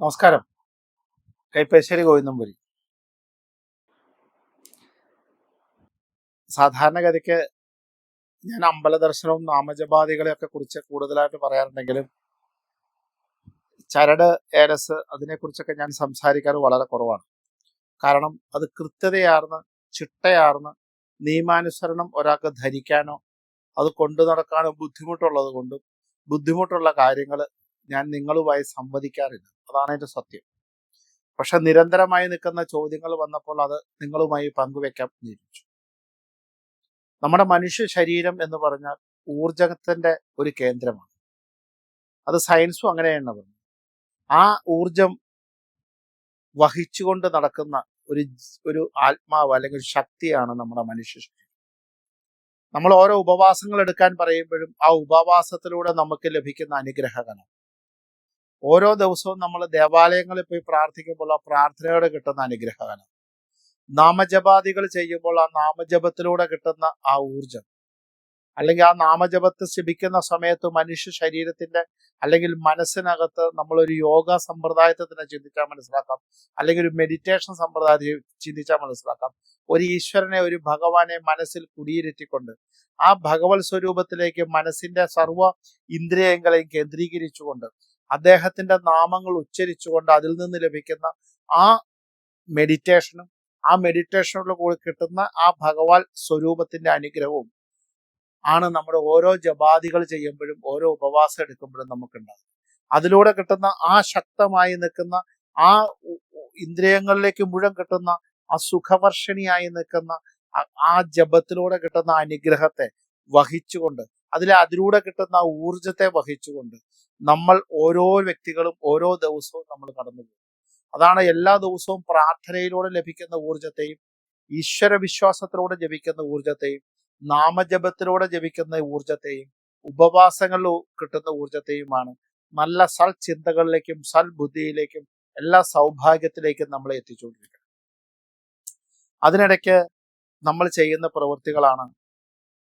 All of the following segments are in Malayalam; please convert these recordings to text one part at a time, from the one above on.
നമസ്കാരം. കൈപ്പശ്ശേരി ഗോവിന്ദമ്പുരി. സാധാരണഗതിക്ക് ഞാൻ അമ്പല ദർശനവും നാമജപാദികളെയൊക്കെ കുറിച്ച് കൂടുതലായിട്ട് പറയാറുണ്ടെങ്കിലും ചരട്, ഏലസ് അതിനെക്കുറിച്ചൊക്കെ ഞാൻ സംസാരിക്കാറ് വളരെ കുറവാണ്. കാരണം അത് കൃത്യതയാർന്ന് ചിട്ടയാർന്ന് നിയമാനുസരണം ഒരാൾക്ക് ധരിക്കാനോ അത് കൊണ്ടു നടക്കാനോ ബുദ്ധിമുട്ടുള്ളത് കൊണ്ടും ബുദ്ധിമുട്ടുള്ള കാര്യങ്ങൾ ഞാൻ നിങ്ങളുമായി സംവദിക്കാറില്ല. അതാണ് എൻ്റെ സത്യം. പക്ഷെ നിരന്തരമായി നിൽക്കുന്ന ചോദ്യങ്ങൾ വന്നപ്പോൾ അത് നിങ്ങളുമായി പങ്കുവെക്കാൻ തീരുമാനിച്ചു. നമ്മുടെ മനുഷ്യ ശരീരം എന്ന് പറഞ്ഞാൽ ഊർജത്തിന്റെ ഒരു കേന്ദ്രമാണ്. അത് സയൻസും അങ്ങനെയാണ് പറഞ്ഞത്. ആ ഊർജം വഹിച്ചുകൊണ്ട് നടക്കുന്ന ഒരു ഒരു ആത്മാവ് അല്ലെങ്കിൽ ഒരു ശക്തിയാണ് നമ്മുടെ മനുഷ്യ ശരീരം. നമ്മൾ ഓരോ ഉപവാസങ്ങൾ എടുക്കാൻ പറയുമ്പോഴും ആ ഉപവാസത്തിലൂടെ നമുക്ക് ലഭിക്കുന്ന അനുഗ്രഹകനം, ഓരോ ദിവസവും നമ്മൾ ദേവാലയങ്ങളിൽ പോയി പ്രാർത്ഥിക്കുമ്പോൾ ആ പ്രാർത്ഥനയോടെ കിട്ടുന്ന അനുഗ്രഹകനം, നാമജപാദികൾ ചെയ്യുമ്പോൾ ആ നാമജപത്തിലൂടെ കിട്ടുന്ന ആ ഊർജം, അല്ലെങ്കിൽ ആ നാമജപത്തെ ശപിക്കുന്ന സമയത്ത് മനുഷ്യ ശരീരത്തിന്റെ അല്ലെങ്കിൽ മനസ്സിനകത്ത് നമ്മളൊരു യോഗ സമ്പ്രദായത്തെ തന്നെ ചിന്തിച്ചാൽ മനസ്സിലാക്കാം, അല്ലെങ്കിൽ ഒരു മെഡിറ്റേഷൻ സമ്പ്രദായത്തെ ചിന്തിച്ചാൽ മനസ്സിലാക്കാം. ഒരു ഈശ്വരനെ, ഒരു ഭഗവാനെ മനസ്സിൽ കുടിയിരുത്തിക്കൊണ്ട് ആ ഭഗവത് സ്വരൂപത്തിലേക്ക് മനസ്സിന്റെ സർവ്വ ഇന്ദ്രിയങ്ങളെയും കേന്ദ്രീകരിച്ചുകൊണ്ട് അദ്ദേഹത്തിന്റെ നാമങ്ങൾ ഉച്ചരിച്ചുകൊണ്ട് അതിൽ നിന്ന് ലഭിക്കുന്ന ആ മെഡിറ്റേഷനും ആ മെഡിറ്റേഷനിലൂടെ കൂടി കിട്ടുന്ന ആ ഭഗവാൻ സ്വരൂപത്തിന്റെ അനുഗ്രഹവും ആണ് നമ്മുടെ ഓരോ ജപാദികൾ ചെയ്യുമ്പോഴും ഓരോ ഉപവാസം എടുക്കുമ്പോഴും നമുക്കുണ്ടാകും. അതിലൂടെ കിട്ടുന്ന ആ ശക്തമായി നിൽക്കുന്ന ആ ഇന്ദ്രിയങ്ങളിലേക്ക് മുഴുവൻ കിട്ടുന്ന ആ സുഖവർഷിണിയായി നിൽക്കുന്ന ആ ജപത്തിലൂടെ കിട്ടുന്ന അനുഗ്രഹത്തെ വഹിച്ചുകൊണ്ട് അതിലൂടെ കിട്ടുന്ന ഊർജത്തെ വഹിച്ചുകൊണ്ട് നമ്മൾ ഓരോ വ്യക്തികളും ഓരോ ദിവസവും നമ്മൾ കടന്നു പോകും. അതാണ് എല്ലാ ദിവസവും പ്രാർത്ഥനയിലൂടെ ലഭിക്കുന്ന ഊർജത്തെയും ഈശ്വര വിശ്വാസത്തിലൂടെ ജപിക്കുന്ന ഊർജത്തെയും നാമജപത്തിലൂടെ ജപിക്കുന്ന ഊർജത്തെയും ഉപവാസങ്ങളിൽ കിട്ടുന്ന ഊർജത്തെയുമാണ് നല്ല സൽ ചിന്തകളിലേക്കും സൽ ബുദ്ധിയിലേക്കും എല്ലാ സൗഭാഗ്യത്തിലേക്കും നമ്മളെ എത്തിച്ചുകൊണ്ടിരിക്കുന്നത്. അതിനിടയ്ക്ക് നമ്മൾ ചെയ്യുന്ന പ്രവൃത്തികളാണ്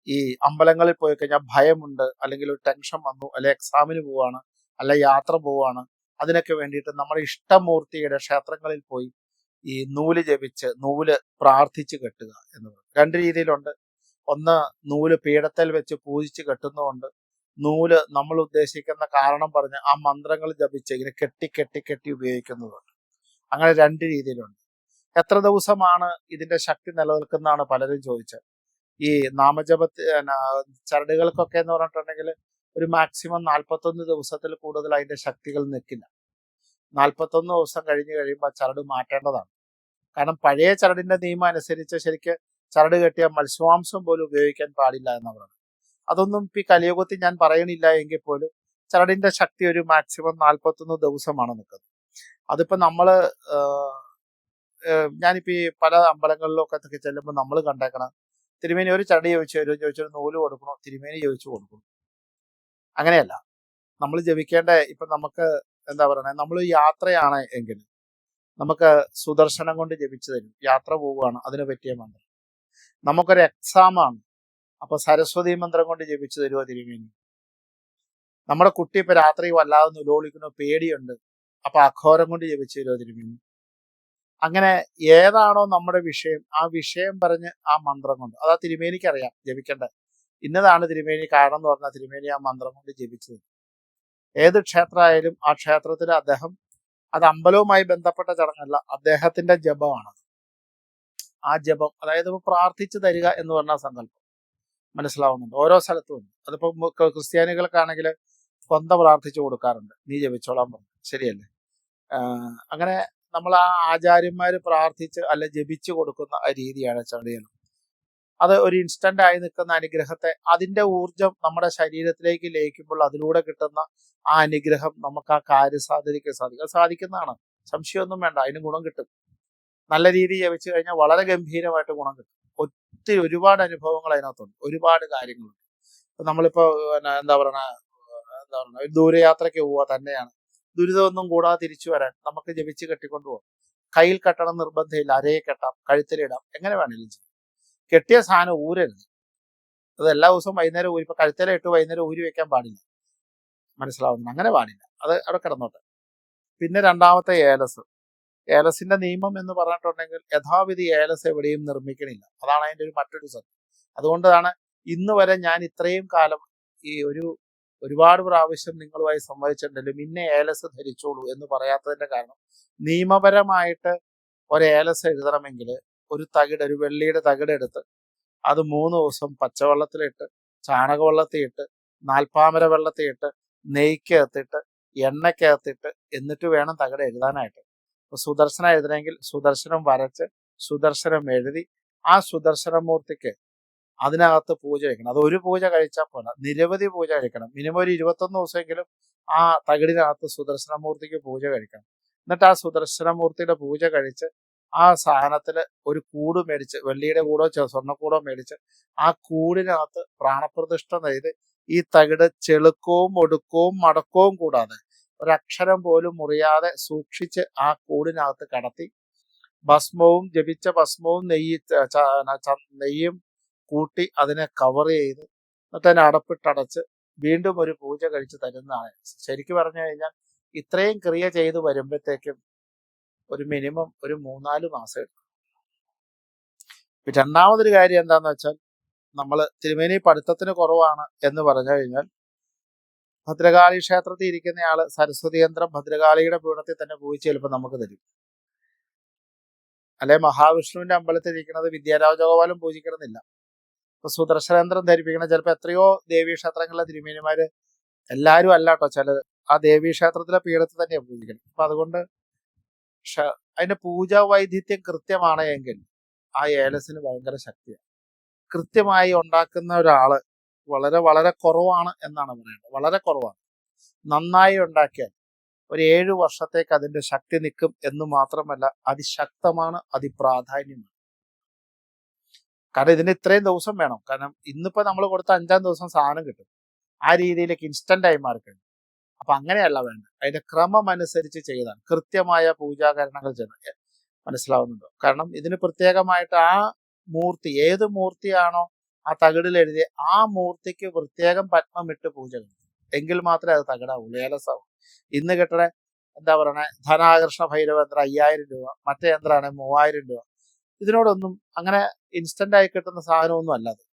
ഈ അമ്പലങ്ങളിൽ പോയി കഴിഞ്ഞാൽ ഭയമുണ്ട്, അല്ലെങ്കിൽ ഒരു ടെൻഷൻ വന്നു, അല്ലെ എക്സാമിന് പോവാണ്, അല്ലെ യാത്ര പോവാണ്, അതിനൊക്കെ വേണ്ടിയിട്ട് നമ്മുടെ ഇഷ്ടമൂർത്തിയുടെ ക്ഷേത്രങ്ങളിൽ പോയി ഈ നൂല് ജപിച്ച് നൂല് പ്രാർത്ഥിച്ച് കെട്ടുക എന്നത് രണ്ട് രീതിയിലുണ്ട്. ഒന്ന്, നൂല് പീഠത്തിൽ വെച്ച് പൂജിച്ച് കെട്ടുന്നുണ്ട്. നൂല് നമ്മൾ ഉദ്ദേശിക്കുന്ന കാരണം പറഞ്ഞ് ആ മന്ത്രങ്ങൾ ജപിച്ച് ഇങ്ങനെ കെട്ടി കെട്ടി കെട്ടി ഉപയോഗിക്കുന്നതുണ്ട്. അങ്ങനെ രണ്ട് രീതിയിലുണ്ട്. എത്ര ദിവസമാണ് ഇതിന്റെ ശക്തി നിലനിൽക്കുന്നതാണ് പലരും ചോദിച്ചത്. ഈ നാമജപത്തി ചരടുകൾക്കൊക്കെ എന്ന് പറഞ്ഞിട്ടുണ്ടെങ്കിൽ ഒരു മാക്സിമം 41 ദിവസത്തിൽ കൂടുതൽ അതിന്റെ ശക്തികൾ നിൽക്കില്ല. 41 ദിവസം കഴിഞ്ഞ് കഴിയുമ്പോൾ ചരട് മാറ്റേണ്ടതാണ്. കാരണം പഴയ ചരടിന്റെ നിയമം അനുസരിച്ച് ശരിക്ക് ചരട് കെട്ടിയ മത്സ്യമാംസം പോലും ഉപയോഗിക്കാൻ പാടില്ല എന്ന് പറയുന്നത്. അതൊന്നും ഈ കലിയുഗത്തിൽ ഞാൻ പറയണില്ല എങ്കിൽ പോലും ചരടിന്റെ ശക്തി ഒരു മാക്സിമം 41 ദിവസമാണ് നിൽക്കുന്നത്. അതിപ്പോ നമ്മള് ഞാനിപ്പോ ഈ പല അമ്പലങ്ങളിലൊക്കെ ചെല്ലുമ്പോൾ നമ്മൾ കണ്ടേക്കണം, തിരുമേനി ഒരു ചരട് ചോദിച്ചു തരുമോ, ചോദിച്ചൊരു നൂല് കൊടുക്കണോ, തിരുമേനി ചോദിച്ചു കൊടുക്കണം. അങ്ങനെയല്ല നമ്മൾ ജപിക്കേണ്ട. ഇപ്പൊ നമുക്ക് എന്താ പറയണേ, നമ്മൾ യാത്രയാണ് എങ്കിൽ നമുക്ക് സുദർശനം കൊണ്ട് ജപിച്ചു തരും. യാത്ര പോവുകയാണ്, അതിന് പറ്റിയ മന്ത്രം. നമുക്കൊരു എക്സാമാണ്, അപ്പൊ സരസ്വതി മന്ത്രം കൊണ്ട് ജപിച്ചു തരുമോ തിരുമേനി. നമ്മുടെ കുട്ടി ഇപ്പൊ രാത്രി വല്ലാതെ നുലോളിക്കുന്നു, പേടിയുണ്ട്, അപ്പൊ അഘോരം കൊണ്ട് ജപിച്ചു തരുമോ തിരുമേനി. അങ്ങനെ ഏതാണോ നമ്മുടെ വിഷയം ആ വിഷയം പറഞ്ഞ് ആ മന്ത്രം കൊണ്ട്, അതാ തിരുമേനിക്ക് അറിയാം ജപിക്കേണ്ടത് ഇന്നതാണ് തിരുമേനി കാരണം എന്ന് പറഞ്ഞാൽ തിരുമേനി ആ മന്ത്രം കൊണ്ട് ജപിച്ചത്. ഏത് ക്ഷേത്രമായാലും ആ ക്ഷേത്രത്തിൽ അദ്ദേഹം, അത് അമ്പലവുമായി ബന്ധപ്പെട്ട ചടങ്ങല്ല, അദ്ദേഹത്തിന്റെ ജപമാണ്. ആ ജപം, അതായത് പ്രാർത്ഥിച്ചു തരിക എന്ന് പറഞ്ഞ സങ്കല്പം മനസ്സിലാവുന്നുണ്ട്. ഓരോ സ്ഥലത്തും ഉണ്ട്. അതിപ്പോ ക്രിസ്ത്യാനികൾക്കാണെങ്കിൽ കൊന്ത പ്രാർത്ഥിച്ചു കൊടുക്കാറുണ്ട്, നീ ജപിച്ചോളാൻ പറഞ്ഞു, ശരിയല്ലേ? അങ്ങനെ നമ്മൾ ആ ആചാര്യന്മാര് പ്രാർത്ഥിച്ച് അല്ല ജപിച്ചു കൊടുക്കുന്ന ആ രീതിയാണ് ചടയണം. അത് ഒരു ഇൻസ്റ്റന്റ് ആയി നിൽക്കുന്ന അനുഗ്രഹത്തെ, അതിന്റെ ഊർജം നമ്മുടെ ശരീരത്തിലേക്ക് ലയിക്കുമ്പോൾ അതിലൂടെ കിട്ടുന്ന ആ അനുഗ്രഹം നമുക്ക് ആ കാര്യസാധനയ്ക്ക് സാധിക്കുന്നതാണ്. സംശയമൊന്നും വേണ്ട, അതിന് ഗുണം കിട്ടും. നല്ല രീതിയിൽ ജപിച്ചു കഴിഞ്ഞാൽ വളരെ ഗംഭീരമായിട്ട് ഗുണം കിട്ടും. ഒത്തിരി ഒരുപാട് അനുഭവങ്ങൾ അതിനകത്തുണ്ട്, ഒരുപാട് കാര്യങ്ങളുണ്ട്. നമ്മളിപ്പോ എന്താ പറയണ ഒരു ദൂരയാത്രയ്ക്ക് പോവുക തന്നെയാണ്, ദുരിതമൊന്നും കൂടാതെ തിരിച്ചു വരാൻ നമുക്ക് ജപിച്ച് കെട്ടിക്കൊണ്ടു പോകാം. കയ്യിൽ കെട്ടണം നിർബന്ധമില്ല, അരയെ കെട്ടാം, കഴുത്തിലിടാം, എങ്ങനെ വേണമെങ്കിലും ചെയ്യും. കെട്ടിയ സാധനം ഊരരുത്. അത് എല്ലാ ദിവസവും വൈകുന്നേരം ഊരി, ഇപ്പൊ കഴുത്തില ഇട്ട് വൈകുന്നേരം ഊരി വെക്കാൻ പാടില്ല, മനസ്സിലാവുന്നു. അങ്ങനെ പാടില്ല, അത് അവിടെ കിടന്നോട്ടെ. പിന്നെ രണ്ടാമത്തെ ഏലസ്. ഏലസിന്റെ നിയമം എന്ന് പറഞ്ഞിട്ടുണ്ടെങ്കിൽ യഥാവിധി ഏലസ് എവിടെയും നിർമ്മിക്കണില്ല. അതാണ് അതിന്റെ മറ്റൊരു സത്യം. അതുകൊണ്ടാണ് ഇന്ന് വരെ ഞാൻ ഇത്രയും കാലം ഈ ഒരുപാട് പ്രാവശ്യം നിങ്ങളുമായി സംവദിച്ചിട്ടുണ്ടെങ്കിലും ഇന്ന ഏലസ് ധരിച്ചോളൂ എന്ന് പറയാത്തതിന്റെ കാരണം, നിയമപരമായിട്ട് ഒരു ഏലസ് എഴുതണമെങ്കിൽ ഒരു വെള്ളിയുടെ തകിടെടുത്ത് അത് 3 ദിവസം പച്ചവെള്ളത്തിലിട്ട്, ചാണകവെള്ളത്തിലിട്ട്, നാൽപ്പാമര വെള്ളത്തിലിട്ട്, നെയ്ക്കകത്തിട്ട്, എണ്ണയ്ക്കകത്തിട്ട്, എന്നിട്ട് വേണം തകിട് എഴുതാനായിട്ട്. ഇപ്പൊ സുദർശനം എഴുതണമെങ്കിൽ സുദർശനം വരച്ച് സുദർശനം എഴുതി ആ സുദർശനമൂർത്തിക്ക് അതിനകത്ത് പൂജ കഴിക്കണം. അത് ഒരു പൂജ കഴിച്ചാൽ പോലെ നിരവധി പൂജ കഴിക്കണം. മിനിമം ഒരു 21 ദിവസമെങ്കിലും ആ തകിടിനകത്ത് സുദർശനമൂർത്തിക്ക് പൂജ കഴിക്കണം. എന്നിട്ട് ആ സുദർശനമൂർത്തിയുടെ പൂജ കഴിച്ച് ആ സാധനത്തിൽ ഒരു കൂട് മേടിച്ച്, വെള്ളിയുടെ കൂടോ സ്വർണ്ണക്കൂടോ മേടിച്ച് ആ കൂടിനകത്ത് പ്രാണപ്രതിഷ്ഠ ചെയ്ത് ഈ തകിട് ചെളുക്കവും ഒടുക്കവും മടക്കവും കൂടാതെ ഒരക്ഷരം പോലും മുറിയാതെ സൂക്ഷിച്ച് ആ കൂടിനകത്ത് കടത്തി ഭസ്മവും ജപിച്ച ഭസ്മവും നെയ്യും കൂട്ടി അതിനെ കവർ ചെയ്ത് എന്നിട്ട് അതിനെ അടപ്പിട്ടടച്ച് വീണ്ടും ഒരു പൂജ കഴിച്ച് തരുന്നതാണ്. ശരിക്കും പറഞ്ഞു കഴിഞ്ഞാൽ ഇത്രയും ക്രിയ ചെയ്ത് വരുമ്പോഴത്തേക്കും ഒരു മിനിമം ഒരു 3-4 മാസം എടുക്കും. രണ്ടാമതൊരു കാര്യം എന്താന്ന് വെച്ചാൽ, നമ്മൾ തിരുമേനി പഠിത്തത്തിന് കുറവാണ് എന്ന് പറഞ്ഞു കഴിഞ്ഞാൽ ഭദ്രകാളി ക്ഷേത്രത്തിൽ ഇരിക്കുന്നയാള് സരസ്വതി യന്ത്രം ഭദ്രകാളിയുടെ പീഠത്തിൽ തന്നെ പോയി ചിലപ്പോൾ നമുക്ക് തരും. അല്ലെ മഹാവിഷ്ണുവിന്റെ അമ്പലത്തിൽ ഇരിക്കുന്നത് വിദ്യാരാജഗോപാലം പൂജിക്കണമെന്നില്ല. ഇപ്പൊ സുദർശനയന്ത്രം ധരിപ്പിക്കണ ചിലപ്പോൾ എത്രയോ ദേവീക്ഷേത്രങ്ങളിലെ തിരുമേനിമാര്, എല്ലാവരും അല്ല കേട്ടോ, ചിലർ ആ ദേവീക്ഷേത്രത്തിലെ പീഠത്തിൽ തന്നെയാണ് പൂജിക്കണം. അപ്പൊ അതുകൊണ്ട് അതിന്റെ പൂജാ വൈദിധ്യം കൃത്യമാണ് എങ്കിൽ ആ ഏലസിന് ഭയങ്കര ശക്തിയാണ്. കൃത്യമായി ഉണ്ടാക്കുന്ന ഒരാള് വളരെ വളരെ കുറവാണ് എന്നാണ് പറയുന്നത്. വളരെ കുറവാണ്. നന്നായി ഉണ്ടാക്കിയാൽ ഒരു 7 വർഷത്തേക്ക് അതിന്റെ ശക്തി നിൽക്കും എന്ന് മാത്രമല്ല, അതിശക്തമാണ്, അതിപ്രാധാന്യമാണ്. കാരണം ഇതിന് ഇത്രയും ദിവസം വേണം. കാരണം ഇന്നിപ്പോ നമ്മൾ കൊടുത്ത 5-ാം ദിവസം സാധനം കിട്ടും. ആ രീതിയിലേക്ക് ഇൻസ്റ്റന്റ് ആയി മാറിക്കഴിഞ്ഞു. അപ്പൊ അങ്ങനെയല്ല വേണ്ടത്. അതിന്റെ ക്രമം അനുസരിച്ച് ചെയ്താൽ, കൃത്യമായ പൂജാകരണങ്ങൾ ചെയ്താൽ. മനസ്സിലാവുന്നുണ്ടോ? കാരണം ഇതിന് പ്രത്യേകമായിട്ട് ആ മൂർത്തി, ഏത് മൂർത്തിയാണോ ആ തകിടിൽ എഴുതിയ ആ മൂർത്തിക്ക് പ്രത്യേകം പത്മമിട്ട് പൂജ കഴിക്കും. എങ്കിൽ മാത്രമേ അത് തകിടാവുള്ളൂ, ഏലസാവും. ഇന്ന് കിട്ടണ എന്താ പറയണേ, ധനാകർഷണ ഭൈരവ യന്ത്രം 5000 രൂപ, മറ്റേ യന്ത്രമാണ് 3000 രൂപ. ഇതിനോടൊന്നും അങ്ങനെ ഇൻസ്റ്റന്റ് ആയി കിട്ടുന്ന സാധനമൊന്നും അല്ലത്.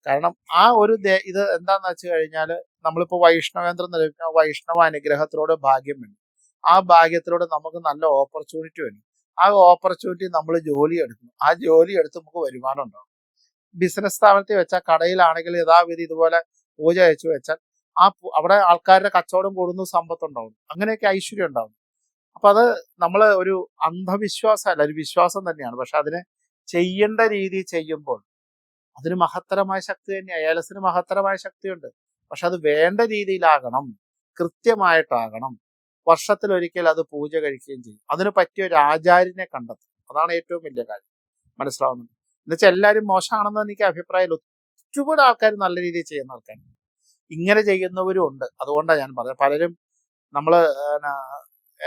കാരണം ആ ഒരു ഇത് എന്താന്ന് വെച്ച് കഴിഞ്ഞാൽ, നമ്മളിപ്പോ വൈഷ്ണവേന്ദ്രം നിർമ്മിക്കുന്ന വൈഷ്ണവ അനുഗ്രഹത്തിലൂടെ ഭാഗ്യം വേണം. ആ ഭാഗ്യത്തിലൂടെ നമുക്ക് നല്ല ഓപ്പർച്യൂണിറ്റി വേണം. ആ ഓപ്പർച്യൂണിറ്റി നമ്മൾ ജോലി എടുക്കണം. ആ ജോലി എടുത്ത് നമുക്ക് വരുമാനം ഉണ്ടാവും. ബിസിനസ് സ്ഥാപനത്തിൽ വെച്ചാൽ, കടയിലാണെങ്കിൽ യഥാവിധി ഇതുപോലെ പൂജ അയച്ചു വെച്ചാൽ അവിടെ ആൾക്കാരുടെ കച്ചവടം കൂടുന്നു, സമ്പത്തുണ്ടാവും, അങ്ങനെയൊക്കെ ഐശ്വര്യം ഉണ്ടാവും. അപ്പൊ അത് നമ്മൾ ഒരു അന്ധവിശ്വാസമല്ല, ഒരു വിശ്വാസം തന്നെയാണ്. പക്ഷെ അതിനെ ചെയ്യേണ്ട രീതി ചെയ്യുമ്പോൾ അതിന് മഹത്തരമായ ശക്തി തന്നെയാണ്. ഏലസിന് മഹത്തരമായ ശക്തിയുണ്ട്. പക്ഷെ അത് വേണ്ട രീതിയിലാകണം, കൃത്യമായിട്ടാകണം. വർഷത്തിലൊരിക്കൽ അത് പൂജ കഴിക്കുകയും ചെയ്യും. അതിന് പറ്റിയ ഒരു ആചാര്യനെ കണ്ടെത്തും. അതാണ് ഏറ്റവും വലിയ കാര്യം. മനസ്സിലാവുന്നുണ്ട്? എന്നുവെച്ചാൽ എല്ലാവരും മോശമാണെന്ന് എനിക്ക് അഭിപ്രായമില്ല. ഒരുപാട് ആൾക്കാർ നല്ല രീതിയിൽ ചെയ്യുന്ന ആൾക്കാരുണ്ട്, ഇങ്ങനെ ചെയ്യുന്നവരും ഉണ്ട്. അതുകൊണ്ടാണ് ഞാൻ പറഞ്ഞത്. പലരും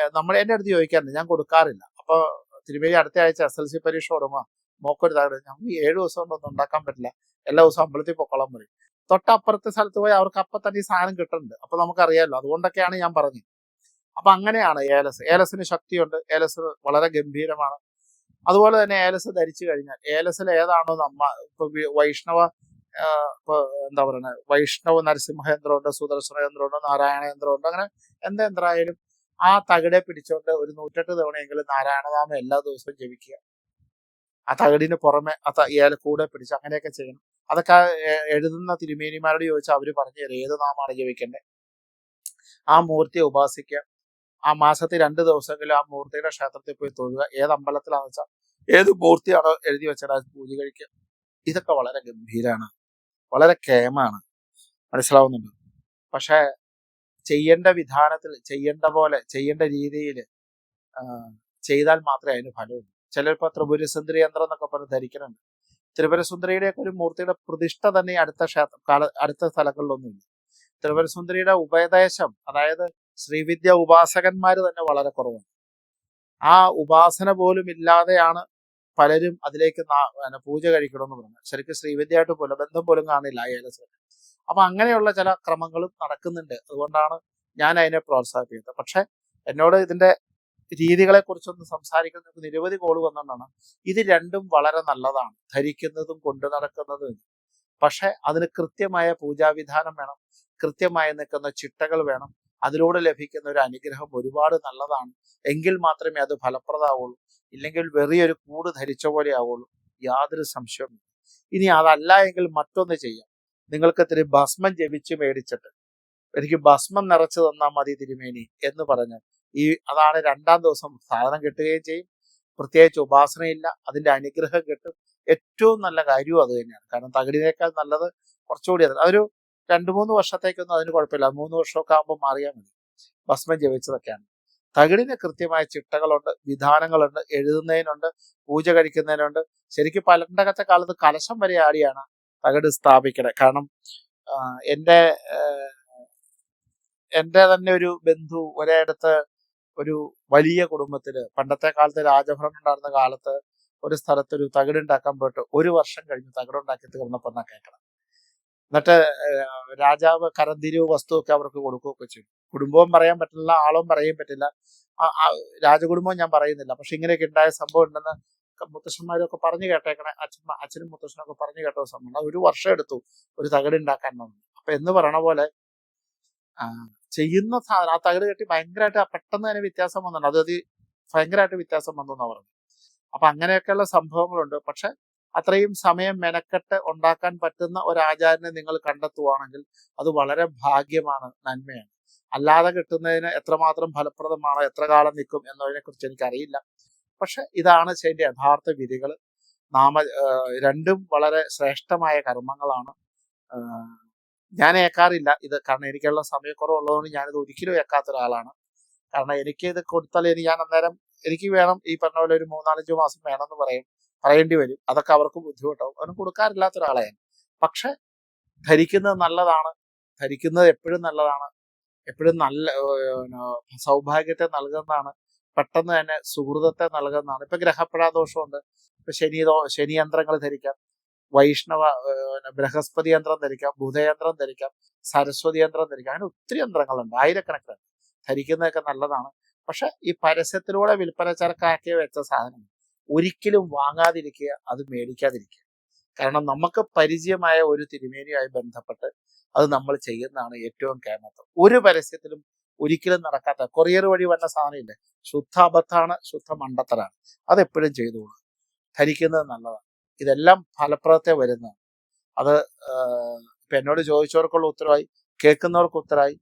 നമ്മൾ എൻ്റെ അടുത്ത് ചോദിക്കാറുണ്ട്, ഞാൻ കൊടുക്കാറില്ല. അപ്പൊ തിരുമേനി അടുത്ത ആഴ്ച SLC പരീക്ഷ ഓടുമ്പോൾ മോക്കൊരു തകട്, ഞങ്ങൾ 7 ദിവസം കൊണ്ടൊന്നും ഉണ്ടാക്കാൻ പറ്റില്ല, എല്ലാ ദിവസവും അമ്പലത്തിൽ പൊക്കോളം പറയും. തൊട്ടപ്പുറത്തെ സ്ഥലത്ത് പോയി അവർക്ക് അപ്പം തന്നെ ഈ സാധനം കിട്ടുന്നുണ്ട്. അപ്പൊ നമുക്കറിയാമല്ലോ. അതുകൊണ്ടൊക്കെയാണ് ഞാൻ പറഞ്ഞത്. അപ്പൊ അങ്ങനെയാണ് ഏലസ്. ഏലസിന് ശക്തിയുണ്ട്. ഏലസ് വളരെ ഗംഭീരമാണ്. അതുപോലെ തന്നെ ഏലസ് ധരിച്ചു കഴിഞ്ഞാൽ, ഏലസിൽ ഏതാണോ ഇപ്പൊ വൈഷ്ണവ ഇപ്പൊ എന്താ പറയുന്നത്, വൈഷ്ണവ നരസിംഹയന്ത്രമുണ്ട്, സുദർശന യന്ത്രമുണ്ട്, നാരായണ യന്ത്രമുണ്ട്. അങ്ങനെ എന്ത് യന്ത്രമായാലും ആ തകിടെ പിടിച്ചോണ്ട് ഒരു 108 തവണയെങ്കിലും നാരായണനാമം എല്ലാ ദിവസവും ജപിക്കുക. ആ തകിടിന് പുറമെ കൂടെ പിടിച്ച് അങ്ങനെയൊക്കെ ചെയ്യണം. അതൊക്കെ എഴുതുന്ന തിരുമേനിമാരോട് ചോദിച്ചാൽ അവര് പറഞ്ഞു തരും ഏത് നാമാണ് ജപിക്കേണ്ടത്. ആ മൂർത്തിയെ ഉപാസിക്കുക. ആ മാസത്തിൽ 2 ദിവസമെങ്കിലും ആ മൂർത്തിയുടെ ക്ഷേത്രത്തിൽ പോയി തൊഴുക. ഏത് അമ്പലത്തിലാണെന്ന് വെച്ചാൽ ഏത് മൂർത്തിയാണോ എഴുതി വെച്ചാൽ അത് പൂജ കഴിക്കുക. ഇതൊക്കെ വളരെ ഗംഭീരാണ്, വളരെ കേമാണ്. മനസ്സിലാവുന്നുണ്ട്? പക്ഷെ ചെയ്യേണ്ട വിധാനത്തിൽ, ചെയ്യേണ്ട പോലെ, ചെയ്യേണ്ട രീതിയിൽ ചെയ്താൽ മാത്രമേ അതിന് ഫലമുള്ളൂ. ചിലപ്പോൾ ത്രിപുര സുന്ദരി യന്ത്രം എന്നൊക്കെ പറഞ്ഞ് ധരിക്കുന്നുണ്ട്. ത്രിപുര സുന്ദരിയുടെയൊക്കെ ഒരു മൂർത്തിയുടെ പ്രതിഷ്ഠ തന്നെ അടുത്ത സ്ഥലങ്ങളിലൊന്നുമില്ല. ത്രിപുര സുന്ദരിയുടെ ഉപദേശം, അതായത് ശ്രീവിദ്യ ഉപാസകന്മാര് തന്നെ വളരെ കുറവാണ്. ആ ഉപാസന പോലും ഇല്ലാതെയാണ് പലരും അതിലേക്ക് പൂജ കഴിക്കണമെന്ന് പറഞ്ഞത്. ശരിക്കും ശ്രീവിദ്യയായിട്ട് ബന്ധം പോലും കാണില്ല ആ ഏലസ്. അപ്പൊ അങ്ങനെയുള്ള ചില ക്രമങ്ങളും നടക്കുന്നുണ്ട്. അതുകൊണ്ടാണ് ഞാൻ അതിനെ പ്രോത്സാഹിപ്പിക്കുന്നത്. പക്ഷെ എന്നോട് ഇതിന്റെ രീതികളെ കുറിച്ചൊന്ന് സംസാരിക്കുന്ന നിരവധി കോൾ വന്നിട്ടാണ്. ഇത് രണ്ടും വളരെ നല്ലതാണ്, ധരിക്കുന്നതും കൊണ്ടു നടക്കുന്നതും. പക്ഷെ അതിന് കൃത്യമായ പൂജാവിധാനം വേണം, കൃത്യമായി നിൽക്കുന്ന ചിട്ടകൾ വേണം. അതിലൂടെ ലഭിക്കുന്ന ഒരു അനുഗ്രഹം ഒരുപാട് നല്ലതാണ്. എങ്കിൽ മാത്രമേ അത് ഫലപ്രദമാവുള്ളൂ. ഇല്ലെങ്കിൽ വെറിയൊരു കൂട് ധരിച്ച പോലെ ആവുള്ളൂ, യാതൊരു സംശയവും. ഇനി അതല്ല എങ്കിൽ മറ്റൊന്ന് ചെയ്യാം. നിങ്ങൾക്ക് ഇത്തിരി ഭസ്മം ജപിച്ച് മേടിച്ചിട്ട് എനിക്ക് ഭസ്മം നിറച്ചു തന്നാൽ മതി തിരുമേനി എന്ന് പറഞ്ഞ് അതാണ് 2-ാം ദിവസം സാധനം കിട്ടുകയും ചെയ്യും. പ്രത്യേകിച്ച് ഉപാസനയില്ല, അതിന്റെ അനുഗ്രഹം കിട്ടും. ഏറ്റവും നല്ല കാര്യവും അത് തന്നെയാണ്. കാരണം തകിടിനേക്കാൾ നല്ലത് കുറച്ചുകൂടി അതൊരു 2-3 വർഷത്തേക്കൊന്നും അതിന് കുഴപ്പമില്ല. 3 വർഷമൊക്കെ ആകുമ്പോൾ മാറിയാൽ മതി. ഭസ്മം ജപിച്ചതൊക്കെയാണ്. തകിടിന് കൃത്യമായ ചിട്ടകളുണ്ട്, വിധാനങ്ങളുണ്ട്, എഴുതുന്നതിനുണ്ട്, പൂജ കഴിക്കുന്നതിനുണ്ട്. ശരിക്കും പണ്ടത്തെ കാലത്ത് കലശം വരെ ആടിയാണ് തകിട് സ്ഥാപിക്കണേ. കാരണം എൻ്റെ തന്നെ ഒരു ബന്ധു ഒരിടത്ത് ഒരു വലിയ കുടുംബത്തില് പണ്ടത്തെ കാലത്ത് രാജഭരണം ഉണ്ടായിരുന്ന കാലത്ത് ഒരു സ്ഥലത്ത് ഒരു തകിടുണ്ടാക്കാൻ പോയിട്ട് 1 വർഷം കഴിഞ്ഞ് തകിടുണ്ടാക്കി തീർന്നപ്പോന്നാ കേൾക്കണം. എന്നിട്ട് രാജാവ് കരന്തിരിവ് വസ്തുവൊക്കെ അവർക്ക് കൊടുക്കുകയൊക്കെ ചെയ്തു. കുടുംബവും പറയാൻ പറ്റില്ല, ആളും പറയാൻ പറ്റില്ല, രാജകുടുംബവും ഞാൻ പറയുന്നില്ല. പക്ഷെ ഇങ്ങനെയൊക്കെ ഉണ്ടായ സംഭവം ഉണ്ടെന്ന് മുത്തശ്ശന്മാരൊക്കെ പറഞ്ഞു കേട്ടേക്കണേ. അച്ഛനും മുത്തശ്ശനൊക്കെ പറഞ്ഞു കേട്ട സംഭവം. 1 വർഷം എടുത്തു ഒരു തകിടുണ്ടാക്കാൻ. അപ്പൊ എന്ന് പറയണ പോലെ ചെയ്യുന്ന സാധനം ആ തകിട് കെട്ടി ഭയങ്കരമായിട്ട് പെട്ടെന്ന് തന്നെ വ്യത്യാസം വന്നിട്ടുണ്ട്. അത് ഭയങ്കരമായിട്ട് വ്യത്യാസം വന്നു എന്നാ പറഞ്ഞു. അപ്പൊ അങ്ങനെയൊക്കെയുള്ള സംഭവങ്ങളുണ്ട്. പക്ഷെ അത്രയും സമയം മെനക്കെട്ട് ഉണ്ടാക്കാൻ പറ്റുന്ന ഒരു ആചാര്യനെ നിങ്ങൾ കണ്ടെത്തുവാണെങ്കിൽ അത് വളരെ ഭാഗ്യമാണ്, നന്മയാണ്. അല്ലാതെ കിട്ടുന്നതിന് എത്രമാത്രം ഫലപ്രദമാണോ, എത്ര കാലം നിൽക്കും എന്നതിനെ കുറിച്ച് എനിക്കറിയില്ല. പക്ഷെ ഇതാണ് ഇതിന്റെ യഥാർത്ഥ വിധികൾ. രണ്ടും വളരെ ശ്രേഷ്ഠമായ കർമ്മങ്ങളാണ്. ഞാൻ ഏക്കാറില്ല ഇത്, കാരണം എനിക്കുള്ള സമയക്കുറവുള്ളതുകൊണ്ട് ഞാനിത് ഒരിക്കലും ഏക്കാത്ത ഒരാളാണ്. കാരണം എനിക്ക് ഇത് കൊടുത്താൽ ഞാൻ അന്നേരം എനിക്ക് വേണം ഈ പറഞ്ഞ പോലെ ഒരു 3-4-5 മാസം വേണമെന്ന് പറയേണ്ടി വരും. അതൊക്കെ അവർക്ക് ബുദ്ധിമുട്ടാവും. അവന് കൊടുക്കാറില്ലാത്ത ഒരാളെയാണ്. പക്ഷെ ധരിക്കുന്നത് നല്ലതാണ്, ധരിക്കുന്നത് എപ്പോഴും നല്ലതാണ്, എപ്പോഴും നല്ല സൗഭാഗ്യത്തെ നൽകുന്നതാണ്, പെട്ടെന്ന് തന്നെ സുഹൃതത്തെ നൽകുന്നതാണ്. ഇപ്പൊ ഗ്രഹപ്രദോഷമുണ്ട്, ഇപ്പൊ ശനി യന്ത്രങ്ങൾ ധരിക്കാം, വൈഷ്ണവ ബൃഹസ്പതി യന്ത്രം ധരിക്കാം, ബുധയന്ത്രം ധരിക്കാം, സരസ്വതി യന്ത്രം ധരിക്കാം. അങ്ങനെ ഒത്തിരി യന്ത്രങ്ങളുണ്ട്, ആയിരക്കണക്കിന്. ധരിക്കുന്നതൊക്കെ നല്ലതാണ്. പക്ഷെ ഈ പരസ്യത്തിലൂടെ വിൽപ്പന ചരക്കാക്കി വെച്ച സാധനം ഒരിക്കലും വാങ്ങാതിരിക്കുക, അത് മേടിക്കാതിരിക്കുക. കാരണം നമുക്ക് പരിചയമായ ഒരു തിരുമേനിയുമായി ബന്ധപ്പെട്ട് അത് നമ്മൾ ചെയ്യുന്നതാണ് ഏറ്റവും കേമത്വം. ഒരു പരസ്യത്തിലും ഒരിക്കലും നടക്കാത്ത കൊറിയർ വഴി വന്ന സാധനം ഇല്ലേ, ശുദ്ധ അബദ്ധാണ്, ശുദ്ധ മണ്ടത്തരാണ്. അതെപ്പോഴും ചെയ്തോളൂ. ധരിക്കുന്നത് നല്ലതാണ്. ഇതെല്ലാം ഫലപ്രദത്തെ വരുന്നതാണ്. അത് ഇപ്പൊ എന്നോട് ചോദിച്ചവർക്കുള്ള ഉത്തരവായി, കേൾക്കുന്നവർക്ക് ഉത്തരവായി.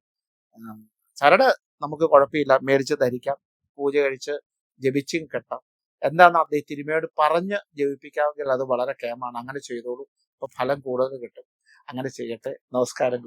ചരട് നമുക്ക് കുഴപ്പമില്ല, മേടിച്ച് ധരിക്കാം, പൂജ കഴിച്ച് ജപിച്ചും കെട്ടാം. എന്താണ് അദ്ദേഹം തിരുമയോട് പറഞ്ഞ് ജപിപ്പിക്കാമെങ്കിൽ അത് വളരെ കേമാണ്. അങ്ങനെ ചെയ്തോളൂ. അപ്പൊ ഫലം കൂടുതൽ കിട്ടും. അങ്ങനെ ചെയ്യട്ടെ. നമസ്കാരം.